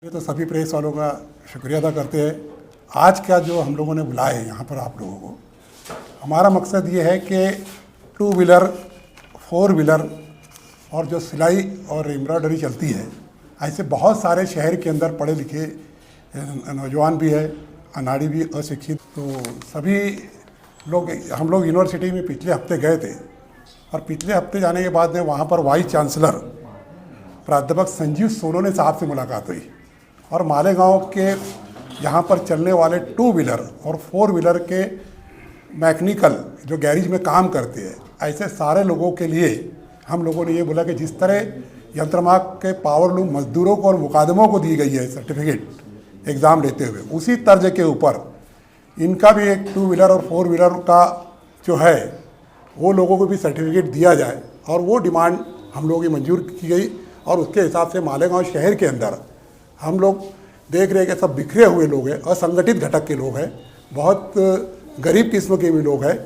ये तो सभी प्रेस वालों का शुक्रिया अदा करते हैं। आज का जो हम लोगों ने बुलाया है यहाँ पर आप लोगों को, हमारा मकसद ये है कि टू व्हीलर, फोर व्हीलर और जो सिलाई और एम्ब्रॉयडरी चलती है, ऐसे बहुत सारे शहर के अंदर पढ़े लिखे नौजवान भी है, अनाड़ी भी, अशिक्षित, तो सभी लोग, हम लोग यूनिवर्सिटी में पिछले हफ्ते गए थे और पिछले हफ्ते जाने के बाद में वहाँ पर वाइस चांसलर प्राध्यापक संजीव सोनोने साहब से मुलाकात हुई और मालेगांव के यहाँ पर चलने वाले टू व्हीलर और फोर व्हीलर के मैकेनिकल जो गैरेज में काम करते हैं, ऐसे सारे लोगों के लिए हम लोगों ने ये बोला कि जिस तरह यंत्रमाग के पावरलूम मजदूरों को और मुकादमों को दी गई है सर्टिफिकेट एग्ज़ाम लेते हुए, उसी तर्ज के ऊपर इनका भी एक टू व्हीलर और फोर व्हीलर का जो है वो लोगों को भी सर्टिफिकेट दिया जाए। और वो डिमांड हम लोगों की मंजूर की गई और उसके हिसाब से मालेगांव शहर के अंदर हम लोग देख रहे हैं कि सब बिखरे हुए लोग हैं, असंगठित घटक के लोग हैं, बहुत गरीब किस्म के भी लोग हैं,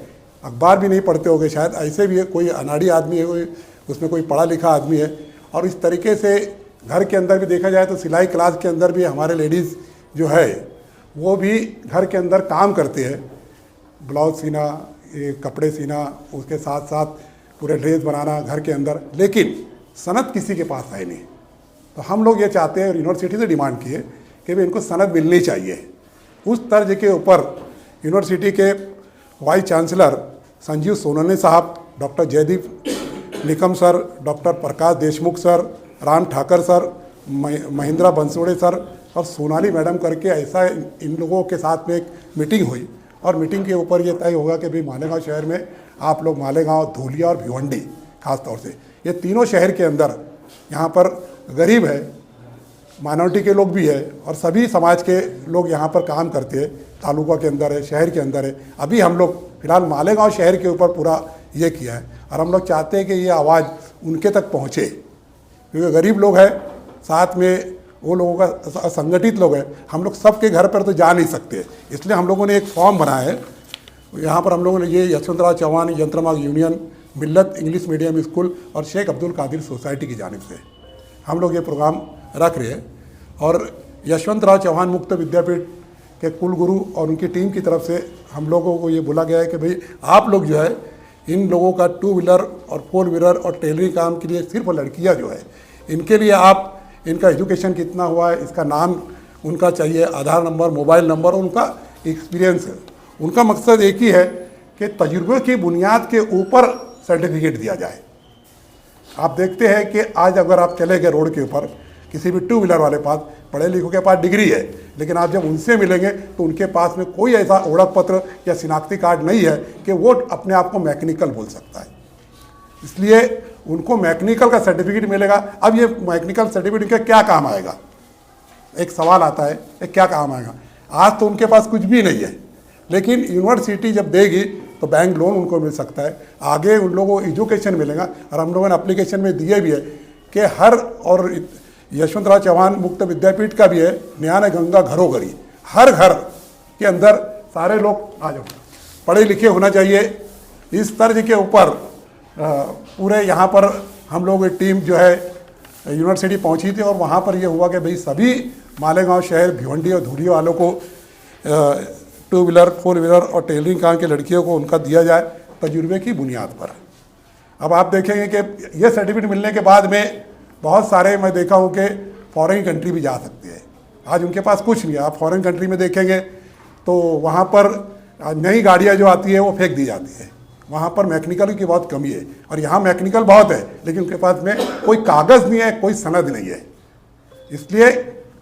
अखबार भी नहीं पढ़ते होंगे शायद, ऐसे भी है, कोई अनाड़ी आदमी है, कोई उसमें कोई पढ़ा लिखा आदमी है। और इस तरीके से घर के अंदर भी देखा जाए तो सिलाई क्लास के अंदर भी हमारे लेडीज़ जो है वो भी घर के अंदर काम करते हैं, ब्लाउज सीना, ये कपड़े सीना, उसके साथ साथ पूरे ड्रेस बनाना घर के अंदर, लेकिन सनद किसी के पास है नहीं। तो हम लोग ये चाहते हैं, यूनिवर्सिटी से डिमांड की है कि भाई इनको सनद मिलनी चाहिए। उस तर्ज के ऊपर यूनिवर्सिटी के vice chancellor Sanjeev Sonone sahab, doctor Jaydeep Nikam sir, doctor Prakash Deshmukh sir, Ram Thakar sir, Mahindra Bansode sir और सोनाली मैडम करके ऐसा इन लोगों के साथ में एक मीटिंग हुई और मीटिंग के ऊपर ये तय होगा कि भाई मालेगांव शहर में आप लोग मालेगांव, धूलिया और भिवंडी खास तौर से ये तीनों शहर के अंदर यहाँ पर गरीब है, माइनॉरिटी के लोग भी है और सभी समाज के लोग यहाँ पर काम करते हैं, तालुका के अंदर है, शहर के अंदर है। अभी हम लोग फिलहाल मालेगांव शहर के ऊपर पूरा ये किया है और हम लोग चाहते हैं कि ये आवाज़ उनके तक पहुँचे, क्योंकि गरीब लोग हैं, साथ में वो लोगों का संगठित लोग हैं, हम लोग सबके घर पर तो जा नहीं सकते, इसलिए हम लोगों ने एक फॉर्म बनाया है। यहाँ पर हम लोगों ने ये यशवंतराव चौहान यंत्रमाग यूनियन, मिल्लत इंग्लिश मीडियम स्कूल और शेख अब्दुल कादिर सोसाइटी की जानिब से हम लोग ये प्रोग्राम रख रहे हैं और यशवंतराव चौहान मुक्त विद्यापीठ के कुलगुरु और उनकी टीम की तरफ से हम लोगों को ये बोला गया है कि भाई आप लोग जो है इन लोगों का टू व्हीलर और फोर व्हीलर और टेलरिंग काम के लिए, सिर्फ लड़कियाँ जो है इनके लिए आप इनका एजुकेशन कितना हुआ है, इसका नाम उनका चाहिए, आधार नंबर, मोबाइल नंबर और उनका एक्सपीरियंस है। उनका मकसद एक ही है कि तजुर्बे की बुनियाद के ऊपर सर्टिफिकेट दिया जाए। आप देखते हैं कि आज अगर आप चले गए रोड के ऊपर, किसी भी टू व्हीलर वाले पास, पढ़े लिखों के पास डिग्री है, लेकिन आप जब उनसे मिलेंगे तो उनके पास में कोई ऐसा ओळख पत्र या शिनाख्ती कार्ड नहीं है कि वो अपने आप को मैकेनिकल बोल सकता है। इसलिए उनको मैकेनिकल का सर्टिफिकेट मिलेगा। अब ये मैकेनिकल सर्टिफिकेट का क्या काम आएगा, एक सवाल आता है, ये क्या काम आएगा? आज तो उनके पास कुछ भी नहीं है, लेकिन यूनिवर्सिटी जब देगी तो बैंक लोन उनको मिल सकता है, आगे उन लोगों को एजुकेशन मिलेगा। और हम लोगों ने एप्लीकेशन में दिए भी है कि हर, और यशवंतराव चौहान मुक्त विद्यापीठ का भी है, न्याय गंगा घरोघरी, हर घर के अंदर सारे लोग आ जाओ पढ़े लिखे होना चाहिए। इस तर्ज के ऊपर पूरे यहाँ पर हम लोग एक टीम जो है यूनिवर्सिटी पहुँची थी और वहाँ पर ये हुआ कि भाई सभी मालेगांव शहर, भिवंडी और धुलिया वालों को टू व्हीलर, फोर व्हीलर और टेलरिंग काम की लड़कियों को उनका दिया जाए तजुर्बे की बुनियाद पर। अब आप देखेंगे कि ये सर्टिफिकेट मिलने के बाद में बहुत सारे, मैं देखा हूँ कि फॉरेन कंट्री भी जा सकते हैं। आज उनके पास कुछ नहीं है, आप फॉरेन कंट्री में देखेंगे तो वहाँ पर नई गाड़ियाँ जो आती है वो फेंक दी जाती है, वहाँ पर मैकेनिकल की बहुत कमी है। और यहाँ मैकेनिकल बहुत है, लेकिन उनके पास में कोई कागज़ नहीं है, कोई सनद नहीं है। इसलिए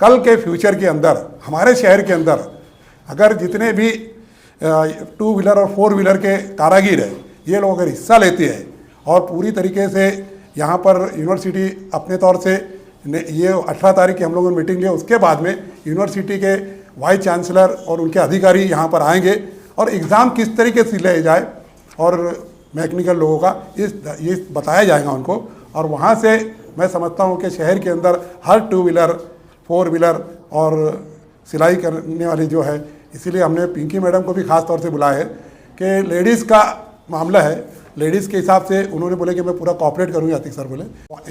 कल के फ्यूचर के अंदर हमारे शहर के अंदर अगर जितने भी टू व्हीलर और फोर व्हीलर के कारागिर हैं, ये लोग अगर हिस्सा लेते हैं और पूरी तरीके से यहाँ पर यूनिवर्सिटी अपने तौर से, ये 18 तारीख की हम लोगों ने मीटिंग लिया, उसके बाद में यूनिवर्सिटी के वाइस चांसलर और उनके अधिकारी यहाँ पर आएंगे और एग्ज़ाम किस तरीके से ले जाए और मैकेनिकल लोगों का ये बताया जाएगा उनको। और वहाँ से मैं समझता हूँ कि शहर के अंदर हर टू व्हीलर, फोर व्हीलर और सिलाई करने वाली जो है, इसीलिए हमने पिंकी मैडम को भी ख़ास तौर से बुलाया है कि लेडीज़ का मामला है, लेडीज़ के हिसाब से उन्होंने बोले कि मैं पूरा कॉपरेट करूँगी। अतीक सर बोले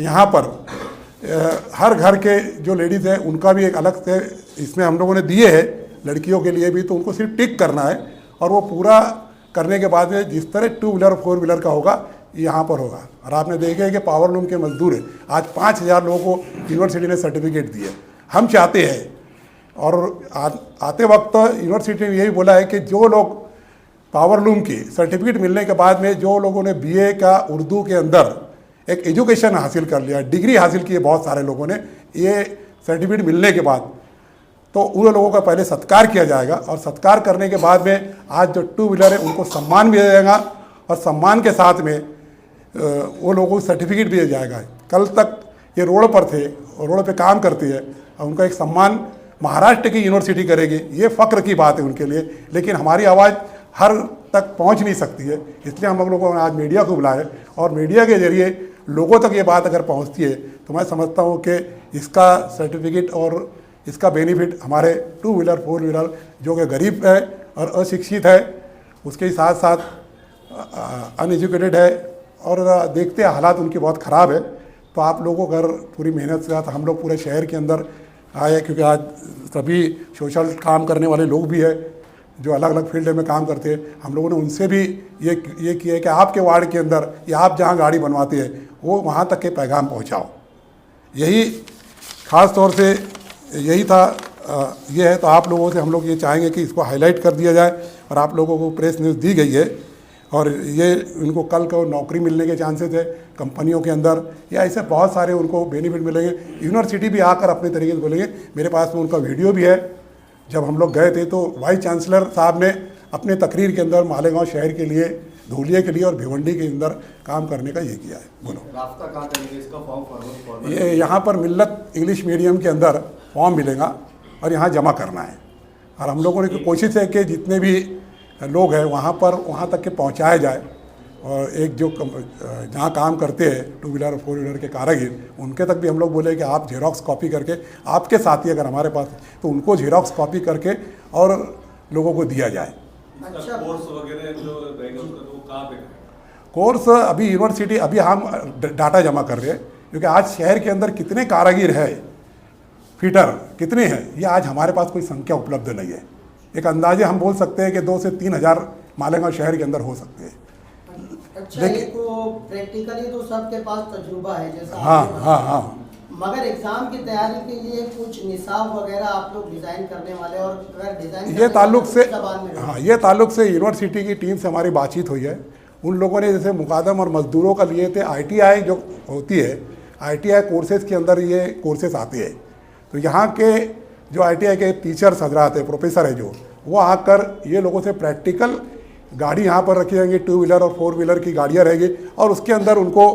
यहाँ पर हर घर के जो लेडीज़ हैं उनका भी एक अलग से इसमें हम लोगों ने दिए हैं, लड़कियों के लिए भी। तो उनको सिर्फ टिक करना है और वो पूरा करने के बाद में जिस तरह 2 व्हीलर 4 व्हीलर का होगा यहाँ पर होगा। और आपने देखे कि पावर लूम के मजदूर है, आज 5000 लोगों को यूनिवर्सिटी ने सर्टिफिकेट दिए। हम चाहते हैं और आते वक्त यूनिवर्सिटी ने यही बोला है कि जो लोग पावर लूम की सर्टिफिकेट मिलने के बाद में जो लोगों ने बीए का उर्दू के अंदर एक एजुकेशन हासिल कर लिया, डिग्री हासिल की है बहुत सारे लोगों ने, ये सर्टिफिकेट मिलने के बाद तो उन लोगों का पहले सत्कार किया जाएगा। और सत्कार करने के बाद में आज जो 2 व्हीलर है उनको सम्मान भी दिया जाएगा और सम्मान के साथ में वो लोगों को सर्टिफिकेट भी दिया जाएगा। कल तक ये रोड पर थे और रोड पे काम करती है और उनका एक सम्मान महाराष्ट्र की यूनिवर्सिटी करेगी, ये फ़ख्र की बात है उनके लिए। लेकिन हमारी आवाज़ हर तक पहुंच नहीं सकती है, इसलिए हम लोगों ने आज मीडिया को बुलाया और मीडिया के जरिए लोगों तक ये बात अगर पहुंचती है तो मैं समझता हूं कि इसका सर्टिफिकेट और इसका बेनिफिट हमारे 2 व्हीलर 4 व्हीलर जो कि गरीब है और अशिक्षित है, उसके साथ साथ अनएजुकेटेड है और देखते हैं हालात उनके बहुत ख़राब है। तो आप लोगों को अगर पूरी मेहनत से साथ हम लोग पूरे शहर के अंदर आए, क्योंकि आज सभी सोशल काम करने वाले लोग भी है जो अलग अलग फील्ड में काम करते हैं, हम लोगों ने उनसे भी ये किया है कि आपके वार्ड के अंदर या आप जहाँ गाड़ी बनवाते हैं वो वहाँ तक के पैगाम पहुँचाओ। यही ख़ास तौर से यही था, ये है। तो आप लोगों से हम लोग ये चाहेंगे कि इसको हाईलाइट कर दिया जाए और आप लोगों को प्रेस न्यूज़ दी गई है और ये उनको कल को नौकरी मिलने के चांसेस है कंपनियों के अंदर, या ऐसे बहुत सारे उनको बेनिफिट मिलेंगे। यूनिवर्सिटी भी आकर अपने तरीके से बोलेंगे। मेरे पास में उनका वीडियो भी है, जब हम लोग गए थे तो वाइस चांसलर साहब ने अपने तकरीर के अंदर मालेगांव शहर के लिए, धूलिया के लिए और भिवंडी के अंदर काम करने का ये किया है। बोलो रास्ता कहाँ करेंगे इसका फॉर्म? ये यहाँ पर मिल्लत इंग्लिश मीडियम के अंदर फॉर्म मिलेगा और यहाँ जमा करना है। और हम लोगों ने कोशिश है कि जितने भी लोग हैं वहाँ तक के पहुँचाया जाए। और एक जो जहाँ काम करते हैं 2 व्हीलर और 4 व्हीलर के कारीगर, उनके तक भी हम लोग बोले कि आप जेरोक्स कॉपी करके, आपके साथी अगर हमारे पास तो उनको जेरोक्स कॉपी करके और लोगों को दिया जाए। अच्छा, कोर्स वगैरह जो रहेगा वो कहाँ पे? कोर्स अभी यूनिवर्सिटी, अभी हम डाटा जमा कर रहे हैं, क्योंकि आज शहर के अंदर कितने कारीगर है, फिटर कितने हैं, ये आज हमारे पास कोई संख्या उपलब्ध नहीं है। एक अंदाजे हम बोल सकते हैं कि 2 से 3 हज़ार मालेगांव शहर के अंदर हो सकते हैं। अच्छा, तो प्रैक्टिकली तो सबके पास तजुर्बा है जैसा। हाँ। मगर एग्जाम की तैयारी के लिए कुछ निसाब वगैरह आप लोग डिज़ाइन करने वाले, और अगर डिज़ाइन ये ताल्लुक से यूनिवर्सिटी की टीम से हमारी बातचीत हुई है। उन लोगों ने जैसे मुकादम और मजदूरों का लिए थे, ITI जो होती है, ITI कोर्सेज़ के अंदर ये कोर्सेज आते हैं। तो यहाँ के जो ITI के टीचर्स हजरात है, प्रोफेसर है जो, वो आकर ये लोगों से प्रैक्टिकल गाड़ी यहाँ पर रखी जाएंगी, 2 व्हीलर और 4 व्हीलर की गाड़ियाँ रहेगी और उसके अंदर उनको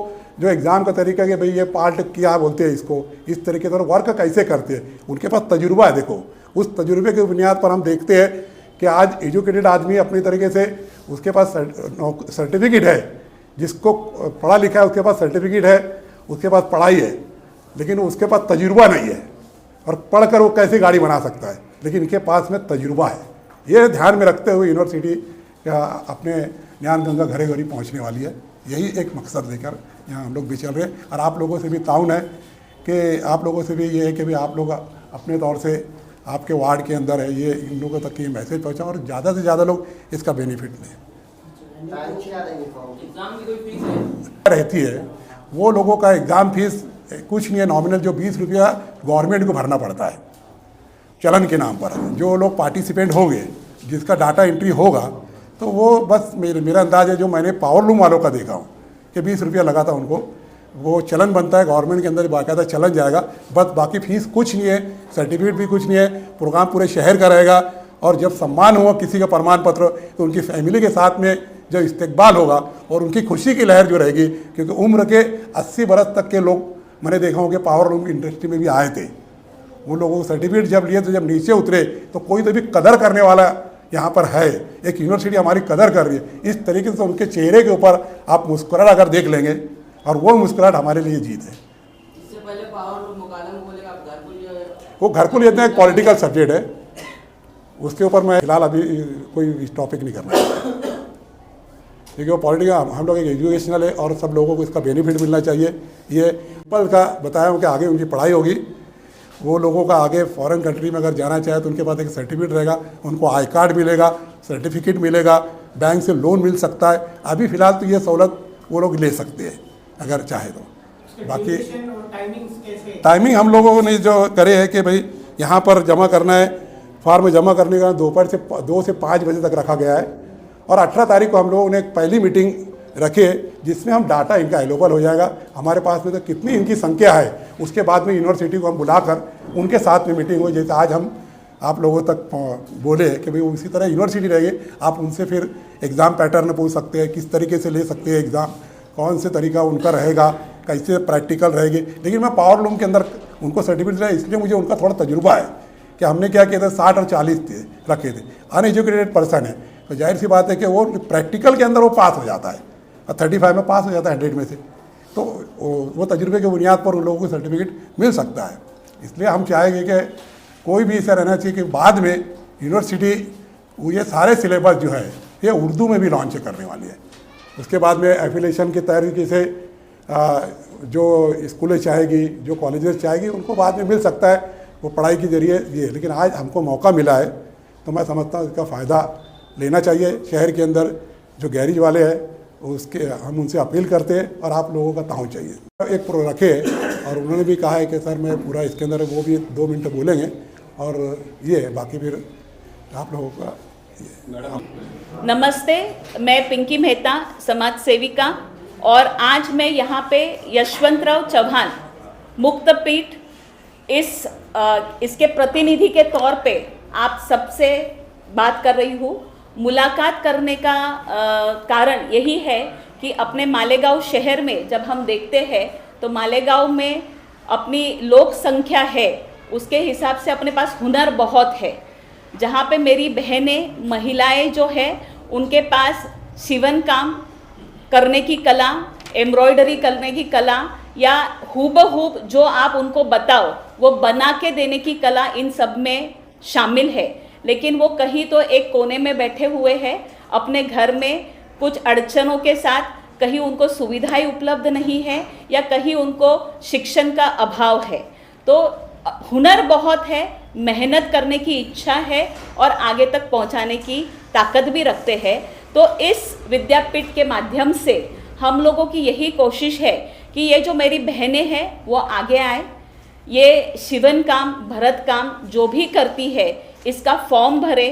जो एग्ज़ाम का तरीका है कि भाई ये पार्ट क्या बोलते हैं इसको, इस तरीके से वर्क कैसे करते हैं, उनके पास तजुर्बा है। देखो उस तजुर्बे के बुनियाद पर हम देखते हैं कि आज एजुकेटेड आदमी अपनी तरीके से, उसके पास सर्टिफिकेट है, जिसको पढ़ा लिखा है उसके पास सर्टिफिकेट है, उसके पास पढ़ाई है, लेकिन उसके पास तजुर्बा नहीं है और पढ़कर वो कैसे गाड़ी बना सकता है, लेकिन इनके पास में तजुर्बा है। ये ध्यान में रखते हुए यूनिवर्सिटी अपने ज्ञान गंगा घरे घरी पहुंचने वाली है। यही एक मकसद लेकर यहाँ हम लोग भी चल रहे हैं। और आप लोगों से भी ताउन है कि आप लोगों से भी ये है कि भाई आप लोग अपने तौर से आपके वार्ड के अंदर है, ये इन लोगों तक ये मैसेज पहुँचाओ और ज़्यादा से ज़्यादा लोग इसका बेनिफिट लें। रहती है वो लोगों का एग्ज़ाम फीस कुछ नहीं है, नॉमिनल जो 20 रुपया गवर्नमेंट को भरना पड़ता है चलन के नाम पर। जो लोग पार्टिसिपेंट होंगे, जिसका डाटा एंट्री होगा, तो वो बस मेरा अंदाज़ है, जो मैंने पावर लूम वालों का देखा हूँ कि 20 रुपया लगा था उनको, वो चलन बनता है गवर्नमेंट के अंदर, बाकायदा चलन जाएगा, बस बाकी फीस कुछ नहीं है, सर्टिफिकेट भी कुछ नहीं है, प्रोग्राम पूरे शहर का रहेगा। और जब सम्मान हुआ किसी का प्रमाण पत्र, तो उनकी फैमिली के साथ में जो इस्तकबाल होगा और उनकी खुशी की लहर जो रहेगी, क्योंकि उम्र के 80 बरस तक के लोग मैंने देखा हूँ कि पावर लूम इंडस्ट्री में भी आए थे। उन लोगों को सर्टिफिकेट जब लिए तो जब नीचे उतरे तो कोई तो भी कदर करने वाला यहाँ पर है। एक यूनिवर्सिटी हमारी कदर कर रही है। इस तरीके से उनके चेहरे के ऊपर आप मुस्कुराहट अगर देख लेंगे, और वो मुस्कुराहट हमारे लिए जीत है। इससे पहले पावर लूम मुकालम बोलेगा, आप घर को लिए, वो घर को लेते हैं, एक पॉलिटिकल सब्जेक्ट है, उसके ऊपर मैं फिलहाल अभी कोई टॉपिक नहीं करना। क्योंकि वो पॉलिटिकल हम लोग एक एजुकेशनल है और सब लोगों को इसका बेनिफिट मिलना चाहिए। ये पल का बताया हूँ कि आगे उनकी पढ़ाई होगी, वो लोगों का आगे फॉरेन कंट्री में अगर जाना चाहे तो उनके पास एक सर्टिफिकेट रहेगा, उनको आई कार्ड मिलेगा, सर्टिफिकेट मिलेगा, बैंक से लोन मिल सकता है। अभी फ़िलहाल तो ये सहूलत वो लोग ले सकते हैं अगर चाहे तो। बाकी टाइमिंग हम लोगों ने जो करे है कि भाई यहाँ पर जमा करना है, फॉर्म जमा करने का दोपहर से 2 से 5 बजे तक रखा गया है। और 18 तारीख को हम लोगों ने एक पहली मीटिंग रखी है जिसमें हम डाटा इनका अवेलेबल हो जाएगा। हमारे पास में तो कितनी इनकी संख्या है, उसके बाद में यूनिवर्सिटी को हम बुलाकर उनके साथ में मीटिंग हुई। जैसे आज हम आप लोगों तक बोले कि भाई उसी तरह यूनिवर्सिटी रहेगी, आप उनसे फिर एग्ज़ाम पैटर्न पूछ सकते हैं, किस तरीके से ले सकते हैं एग्ज़ाम, कौन से तरीका उनका रहेगा, कैसे प्रैक्टिकल रहेगी। लेकिन मैं पावर लूम के अंदर उनको सर्टिफिकेट दिया, इसलिए मुझे उनका थोड़ा तजुर्बा है कि हमने क्या किया था 60 और 40 थे रखे थे। अनएजुकेटेड पर्सन है तो जाहिर सी बात है कि वो प्रैक्टिकल के अंदर वो पास हो जाता है और 35 में पास हो जाता है 100 में से, तो वो तजुर्बे की बुनियाद पर उन लोगों को सर्टिफिकेट मिल सकता है। इसलिए हम चाहेंगे कि कोई भी ऐसा रहना चाहिए कि बाद में यूनिवर्सिटी ये सारे सिलेबस जो है ये उर्दू में भी लॉन्च करने वाली है। उसके बाद में एफिलेशन के तरीके से जो स्कूलें चाहेगी, जो कॉलेजेस चाहेगी, उनको बाद में मिल सकता है वो पढ़ाई के जरिए ये। लेकिन आज हमको मौका मिला है तो मैं समझता हूँ इसका फ़ायदा लेना चाहिए। शहर के अंदर जो गैरेज वाले हैं उसके हम उनसे अपील करते हैं और आप लोगों का ताउन चाहिए। एक प्रो रखे और उन्होंने भी कहा है कि सर मैं पूरा इसके अंदर, वो भी 2 मिनट बोलेंगे और ये बाकी फिर आप लोगों का। नमस्ते, मैं पिंकी मेहता, समाज सेविका, और आज मैं यहाँ पे यशवंतराव चौहान मुक्तपीठ इसके प्रतिनिधि के तौर पे आप सबसे बात कर रही हूँ। मुलाकात करने का कारण यही है कि अपने मालेगांव शहर में जब हम देखते हैं तो मालेगांव में अपनी लोक संख्या है, उसके हिसाब से अपने पास हुनर बहुत है। जहाँ पे मेरी बहनें, महिलाएं जो है, उनके पास सिवन काम करने की कला, एम्ब्रॉयडरी करने की कला, या हूबहूब जो आप उनको बताओ वो बना के देने की कला इन सब में शामिल है। लेकिन वो कहीं तो एक कोने में बैठे हुए हैं अपने घर में कुछ अड़चनों के साथ, कहीं उनको सुविधाएं उपलब्ध नहीं है या कहीं उनको शिक्षण का अभाव है। तो हुनर बहुत है, मेहनत करने की इच्छा है और आगे तक पहुंचाने की ताकत भी रखते हैं। तो इस विद्यापीठ के माध्यम से हम लोगों की यही कोशिश है कि ये जो मेरी बहनें हैं वो आगे आए, ये शिवन काम, भरत काम जो भी करती है इसका फॉर्म भरे,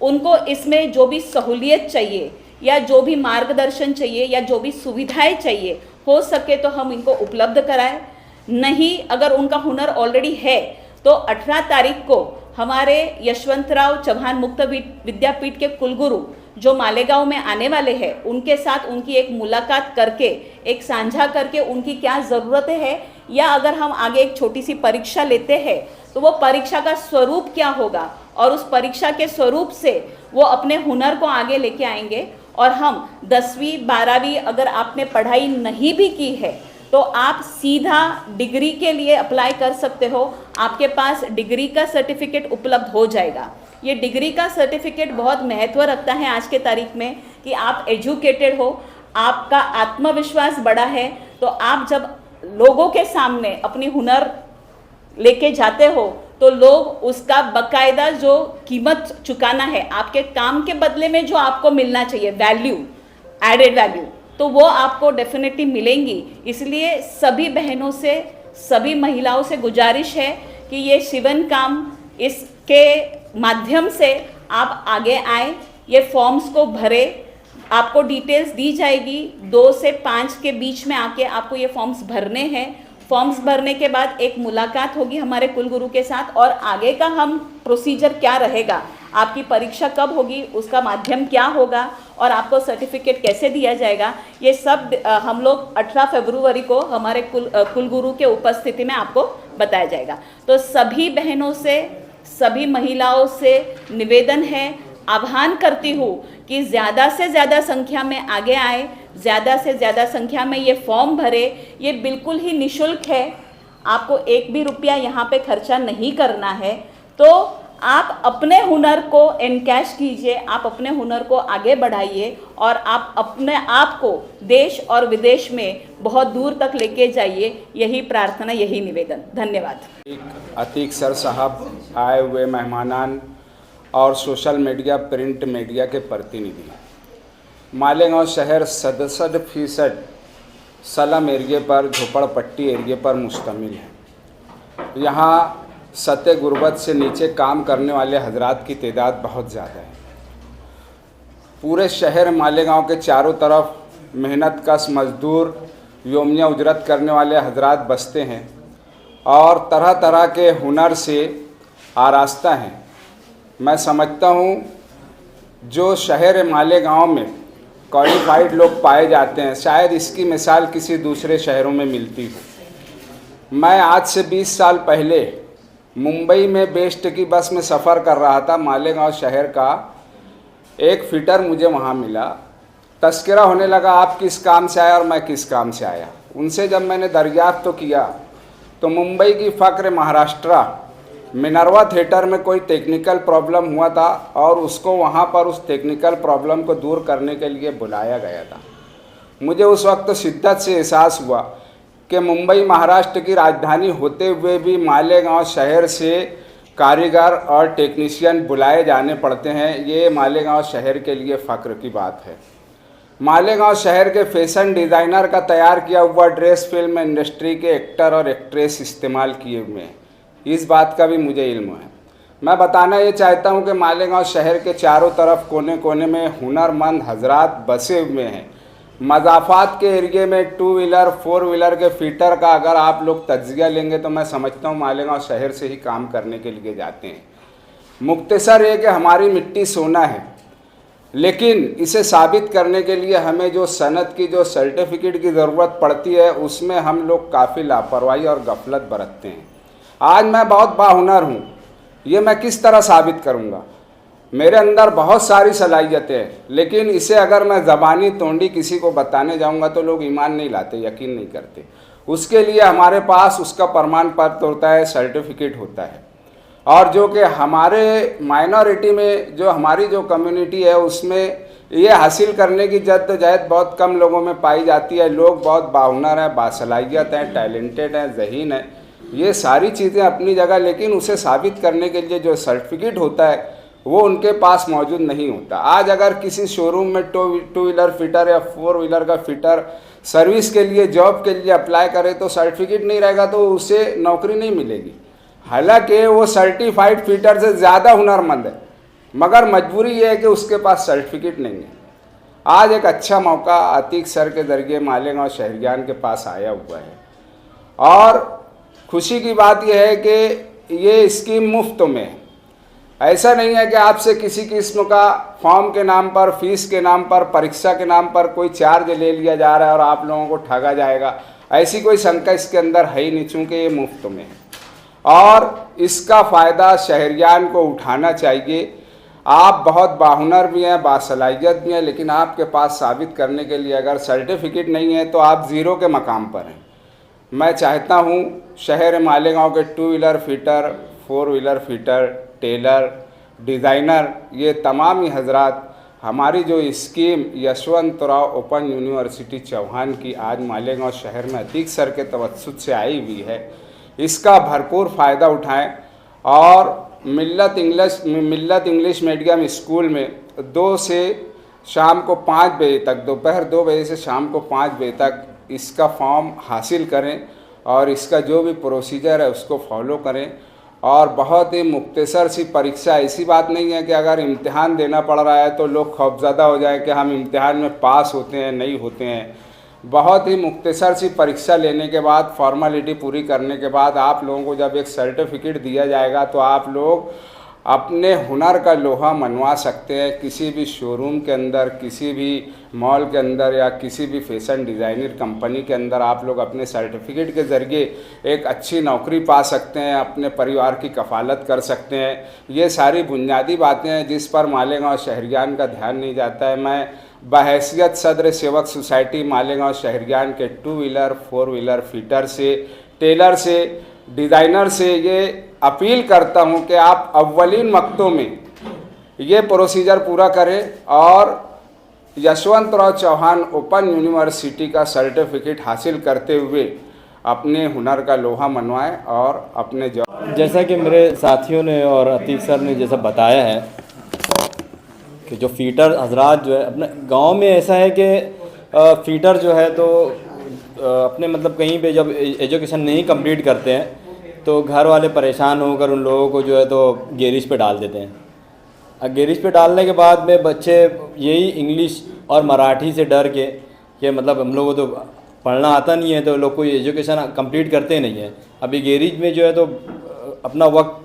उनको इसमें जो भी सहूलियत चाहिए या जो भी मार्गदर्शन चाहिए या जो भी सुविधाएं चाहिए हो सके तो हम इनको उपलब्ध कराएं। नहीं, अगर उनका हुनर ऑलरेडी है तो 18 तारीख को हमारे यशवंतराव चौहान मुक्त विद्यापीठ के कुलगुरु जो मालेगांव में आने वाले हैं, उनके साथ उनकी एक मुलाकात करके, एक साझा करके उनकी क्या ज़रूरतें हैं, या अगर हम आगे एक छोटी सी परीक्षा लेते हैं तो वो परीक्षा का स्वरूप क्या होगा और उस परीक्षा के स्वरूप से वो अपने हुनर को आगे लेके आएंगे। और हम 10वीं 12वीं अगर आपने पढ़ाई नहीं भी की है तो आप सीधा डिग्री के लिए अप्लाई कर सकते हो, आपके पास डिग्री का सर्टिफिकेट उपलब्ध हो जाएगा। ये डिग्री का सर्टिफिकेट बहुत महत्व रखता है आज के तारीख में कि आप एजुकेटेड हो, आपका आत्मविश्वास बड़ा है, तो आप जब लोगों के सामने अपनी हुनर लेके जाते हो तो लोग उसका बकायदा जो कीमत चुकाना है, आपके काम के बदले में जो आपको मिलना चाहिए वैल्यू, एडेड वैल्यू, तो वो आपको डेफिनेटली मिलेंगी। इसलिए सभी बहनों से, सभी महिलाओं से गुजारिश है कि ये शिवन काम, इसके माध्यम से आप आगे आए, ये फॉर्म्स को भरे, आपको डिटेल्स दी जाएगी। 2 से 5 के बीच में आके आपको ये फॉर्म्स भरने हैं। फॉर्म्स भरने के बाद एक मुलाकात होगी हमारे कुलगुरु के साथ और आगे का हम प्रोसीजर क्या रहेगा, आपकी परीक्षा कब होगी, उसका माध्यम क्या होगा और आपको सर्टिफिकेट कैसे दिया जाएगा, ये सब हम लोग 18 फरवरी को हमारे कुलगुरु के उपस्थिति में आपको बताया जाएगा। तो सभी बहनों से, सभी महिलाओं से निवेदन है, आह्वान करती हूँ कि ज़्यादा से ज़्यादा संख्या में आगे आए, ज़्यादा से ज़्यादा संख्या में ये फॉर्म भरे। ये बिल्कुल ही निःशुल्क है, आपको 1 भी रुपया यहाँ पे खर्चा नहीं करना है। तो आप अपने हुनर को एनकैश कीजिए, आप अपने हुनर को आगे बढ़ाइए और आप अपने आप को देश और विदेश में बहुत दूर तक लेके जाइए। यही प्रार्थना, यही निवेदन। धन्यवाद। अतीक सर साहब, आए हुए मेहमानान और सोशल मीडिया, प्रिंट मीडिया के प्रतिनिधि, मालेगांव शहर 67% स्लम एरिए पर, झोपड़पट्टी एरिए पर मुश्तमिल है। यहाँ सतह गुर्बत से नीचे काम करने वाले हजरात की तादाद बहुत ज़्यादा है। पूरे शहर मालेगांव के चारों तरफ मेहनत कश मजदूर, योमिया उजरत करने वाले हजरात बसते हैं और तरह तरह के हुनर से आरास्ता हैं। मैं समझता हूँ जो शहर मालेगांव में क्वालिफाइड लोग पाए जाते हैं, शायद इसकी मिसाल किसी दूसरे शहरों में मिलती हो। मैं आज से 20 साल पहले मुंबई में बेस्ट की बस में सफ़र कर रहा था। मालेगांव शहर का एक फिटर मुझे वहाँ मिला। तस्करा होने लगा, आप किस काम से आया और मैं किस काम से आया। उनसे जब मैंने दरियाफ्त तो किया तो मुंबई की फ़क्र महाराष्ट्र मिनर्वा थिएटर में कोई टेक्निकल प्रॉब्लम हुआ था और उसको वहाँ पर उस टेक्निकल प्रॉब्लम को दूर करने के लिए बुलाया गया था। मुझे उस वक्त शिद्दत से एहसास हुआ कि मुंबई महाराष्ट्र की राजधानी होते हुए भी मालेगांव शहर से कारीगर और टेक्नीशियन बुलाए जाने पड़ते हैं। ये मालेगांव शहर के लिए फ़ख्र की बात है। मालेगांव शहर के फैशन डिज़ाइनर का तैयार किया हुआ ड्रेस फिल्म इंडस्ट्री के एक्टर और एक्ट्रेस इस्तेमाल किए हुए हैं, इस बात का भी मुझे इल्म है। मैं बताना ये चाहता हूँ कि मालेगांव शहर के चारों तरफ कोने कोने में हुनरमंद हजरात बसे हुए हैं। मज़ाफ़ात के एरिए में 2 व्हीलर 4 व्हीलर के फिटर का अगर आप लोग तज्ज़िया लेंगे तो मैं समझता हूँ मालेगांव शहर से ही काम करने के लिए जाते हैं। मुख्तसर ये कि हमारी मिट्टी सोना है, लेकिन इसे साबित करने के लिए हमें जो सनद की, जो सर्टिफिकेट की ज़रूरत पड़ती है, उसमें हम लोग काफ़ी लापरवाही और गफलत बरतते हैं। आज मैं बहुत बाहुनर हूँ, ये मैं किस तरह साबित करूँगा? मेरे अंदर बहुत सारी सलाहियतें हैं, लेकिन इसे अगर मैं ज़बानी तोंडी किसी को बताने जाऊंगा तो लोग ईमान नहीं लाते, यकीन नहीं करते। उसके लिए हमारे पास उसका प्रमाण पत्र होता है, सर्टिफिकेट होता है। और जो कि हमारे माइनॉरिटी में, जो हमारी जो कम्युनिटी है, उसमें ये हासिल करने की जद्दोजहद बहुत कम लोगों में पाई जाती है। लोग बहुत बाहुनर हैं, बासलाहियत हैं, टैलेंटेड हैं, ज़हीन हैं, ये सारी चीज़ें अपनी जगह, लेकिन उसे साबित करने के लिए जो सर्टिफिकेट होता है वो उनके पास मौजूद नहीं होता। आज अगर किसी शोरूम में 2 व्हीलर फिटर या 4 व्हीलर का फिटर सर्विस के लिए, जॉब के लिए अप्लाई करे तो सर्टिफिकेट नहीं रहेगा तो उसे नौकरी नहीं मिलेगी। हालांकि वो सर्टिफाइड फिटर से ज़्यादा हुनरमंद है, मगर मजबूरी ये है कि उसके पास सर्टिफिकेट नहीं है। आज एक अच्छा मौका अतीक सर के ज़रिए मालेगांव शहरियान के पास आया हुआ है और खुशी की बात यह है कि ये स्कीम मुफ्त में है। ऐसा नहीं है कि आपसे किसी किस्म का फॉर्म के नाम पर, फीस के नाम पर, परीक्षा के नाम पर कोई चार्ज ले लिया जा रहा है और आप लोगों को ठगा जाएगा, ऐसी कोई शंका इसके अंदर है ही नहीं, चूँकि ये मुफ्त में है और इसका फ़ायदा शहरियान को उठाना चाहिए। आप बहुत बाहुनर भी हैं, बासलाहियत भी हैं, लेकिन आपके पास साबित करने के लिए अगर सर्टिफिकेट नहीं है तो आप ज़ीरो के मकाम पर हैं। मैं चाहता हूँ शहर मालेगांव के 2 wheeler fitter, 4 wheeler fitter, tailor, designer, ये तमाम ही हजरात, हमारी जो scheme Yashwantrao open university Chavan की आज मालेगांव शहर में अतीक सर के तवज्जुद से आई हुई है, इसका भरपूर फ़ायदा उठाएं और मिल्लत इंग्लिश मीडियम स्कूल में 2 से शाम को 5 बजे तक, दोपहर 2 बजे से शाम को 5 बजे तक इसका फॉर्म हासिल करें और इसका जो भी प्रोसीजर है उसको फॉलो करें। और बहुत ही मुख्तसर सी परीक्षा, ऐसी बात नहीं है कि अगर इम्तिहान देना पड़ रहा है तो लोग खौफज़दा हो जाए कि हम इम्तिहान में पास होते हैं, नहीं होते हैं। बहुत ही मुख्तसर सी परीक्षा लेने के बाद, फॉर्मेलिटी पूरी करने के बाद आप लोगों को जब एक सर्टिफिकेट दिया जाएगा तो आप लोग अपने हुनर का लोहा मनवा सकते हैं। किसी भी शोरूम के अंदर, किसी भी मॉल के अंदर या किसी भी फैशन डिज़ाइनर कंपनी के अंदर आप लोग अपने सर्टिफिकेट के ज़रिए एक अच्छी नौकरी पा सकते हैं, अपने परिवार की कफ़ालत कर सकते हैं। ये सारी बुनियादी बातें हैं जिस पर मालेगांव शहरियान का ध्यान नहीं जाता है। मैं बहैसियत सदर सेवक सोसाइटी मालेगांव शहरियान के 2 व्हीलर 4 व्हीलर फिटर से, टेलर से डिज़ाइनर से ये अपील करता हूँ कि आप अव्वलीन वक्तों में ये प्रोसीजर पूरा करें और यशवंतराव चौहान ओपन यूनिवर्सिटी का सर्टिफिकेट हासिल करते हुए अपने हुनर का लोहा मनवाएं और अपने जॉब। जैसा कि मेरे साथियों ने और अतीक सर ने जैसा बताया है कि जो फीटर हजरात जो है अपने गांव में ऐसा है कि फीटर जो है तो अपने मतलब कहीं पे जब एजुकेशन नहीं कंप्लीट करते हैं तो घर वाले परेशान होकर उन लोगों को जो है तो गैरेज पे डाल देते हैं। अब गैरेज पे डालने के बाद में बच्चे यही इंग्लिश और मराठी से डर के कि मतलब हम लोगों को तो पढ़ना आता नहीं है तो लोग कोई एजुकेशन कंप्लीट करते नहीं हैं। अभी गैरेज में जो है तो अपना वक्त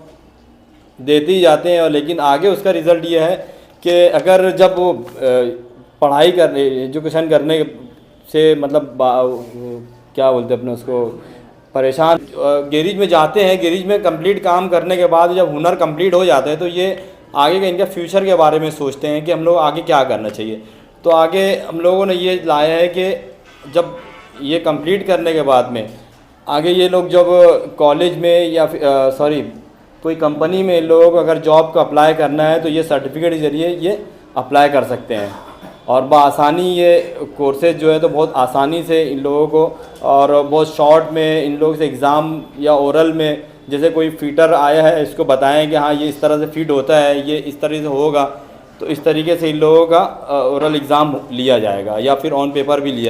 देते ही जाते हैं और लेकिन आगे उसका रिज़ल्ट ये है कि अगर जब वो पढ़ाई करने एजुकेशन करने से मतलब क्या बोलते हैं अपने उसको परेशान गैरेज में जाते हैं, गैरेज में कंप्लीट काम करने के बाद जब हुनर कंप्लीट हो जाता है तो ये आगे का इनका फ्यूचर के बारे में सोचते हैं कि हम लोग आगे क्या करना चाहिए। तो आगे हम लोगों ने ये लाया है कि जब ये कंप्लीट करने के बाद में आगे ये लोग जब कॉलेज में या कोई कंपनी में इन लोगों को अगर जॉब का अप्लाई करना है तो ये सर्टिफिकेट के ज़रिए ये अप्लाई कर सकते हैं और बआसानी ये कोर्सेज जो है तो बहुत आसानी से इन लोगों को और बहुत शॉर्ट में इन लोगों से एग्ज़ाम या ओरल में जैसे कोई फीटर आया है इसको बताएं कि हाँ ये इस तरह से फिट होता है, ये इस तरह से होगा, तो इस तरीके से इन लोगों का ओरल एग्ज़ाम लिया जाएगा या फिर ऑन पेपर भी लिया